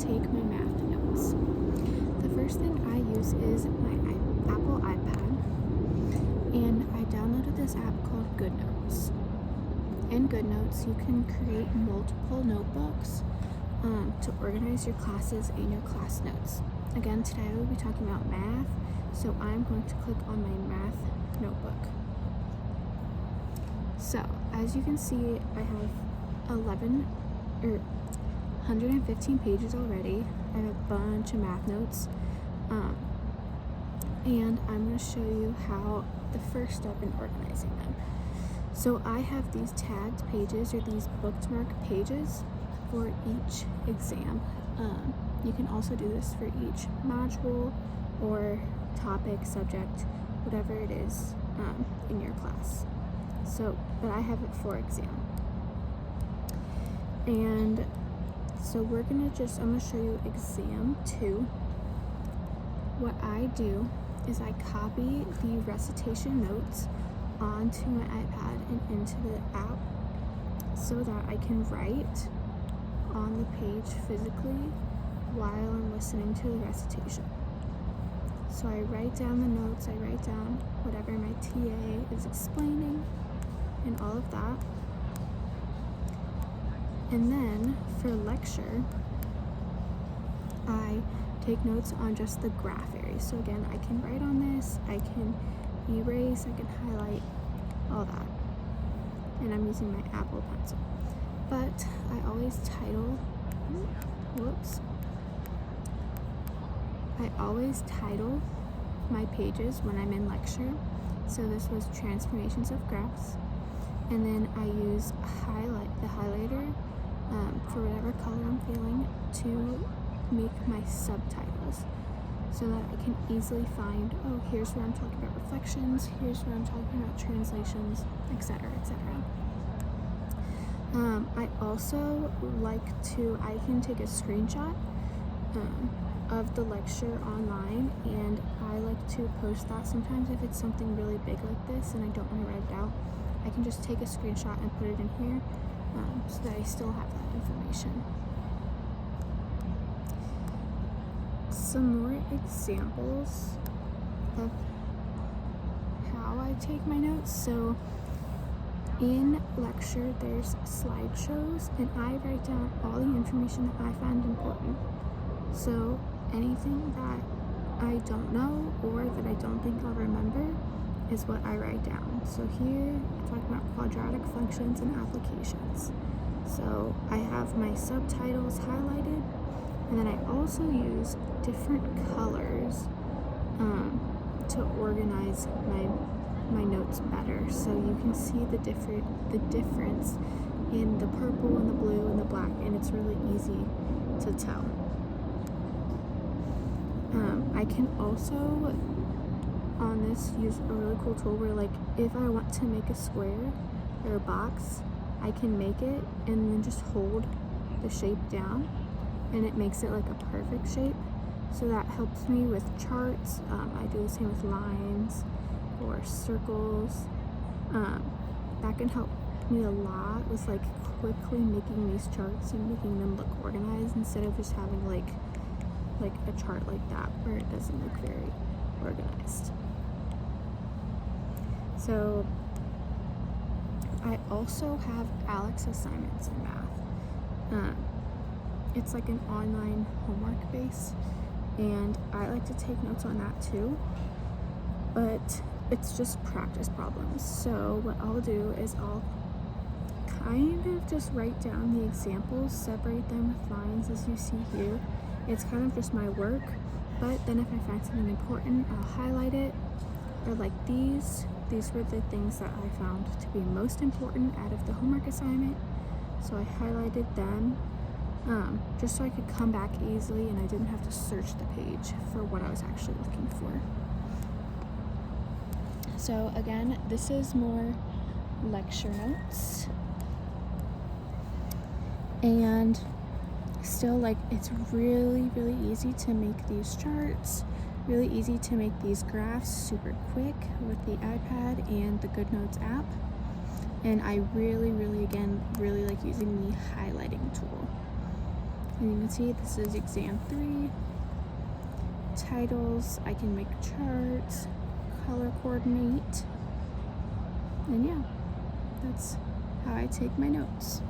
take my math notes. The first thing I use is my Apple iPad, and I downloaded this app called GoodNotes. In GoodNotes, you can create multiple notebooks to organize your classes and your class notes. Again, today I will be talking about math, so I'm going to click on my math notebook. So, as you can see, I have 115 pages already. I have a bunch of math notes, and I'm going to show you how the first step in organizing them. So I have these tagged pages, or these bookmark pages, for each exam. You can also do this for each module or topic, subject, whatever it is in your class. But I have it for exam. And so I'm gonna show you exam 2. What I do is I copy the recitation notes onto my iPad and into the app so that I can write on the page physically while I'm listening to the recitation. So I write down the notes, I write down whatever my TA is explaining and all of that. And then for lecture, I take notes on just the graph area. So again, I can write on this, I can erase, I can highlight, all that. And I'm using my Apple Pencil. But I always title my pages when I'm in lecture. So this was transformations of graphs. And then I use the highlighter for whatever color I'm feeling to make my subtitles so that I can easily find, oh, here's where I'm talking about reflections, here's where I'm talking about translations, etc., etc. I also I can take a screenshot of the lecture online, and I like to post that sometimes if it's something really big like this and I don't want to write it out. I can just take a screenshot and put it in here so that I still have that information. Some more examples of how I take my notes. So in lecture, there's slideshows, and I write down all the information that I find important. So anything that I don't know or that I don't think I'll remember is what I write down. So here I'm talking about quadratic functions and applications. So I have my subtitles highlighted, and then I also use different colors to organize my notes better. So you can see the difference in the purple and the blue and the black, and it's really easy to tell. I can also on this use a really cool tool where, like, if I want to make a square or a box, I can make it and then just hold the shape down, and it makes it like a perfect shape. So that helps me with charts. I do the same with lines or circles. That can help me a lot with like quickly making these charts and making them look organized instead of just having like a chart like that where it doesn't look very organized. So I also have ALEKS assignments in math. It's like an online homework base, and I like to take notes on that too, but it's just practice problems. So what I'll do is I'll kind of just write down the examples, separate them with lines as you see here. It's kind of just my work, but then if I find something important, I'll highlight it. Or like these were the things that I found to be most important out of the homework assignment, so I highlighted them just so I could come back easily and I didn't have to search the page for what I was actually looking for. So again, this is more lecture notes, and still, like, it's really easy to make these charts, really easy to make these graphs super quick with the iPad and the GoodNotes app. And I really like using the highlighting tool. And you can see this is exam 3. Titles, I can make charts, color coordinate, and yeah, that's how I take my notes.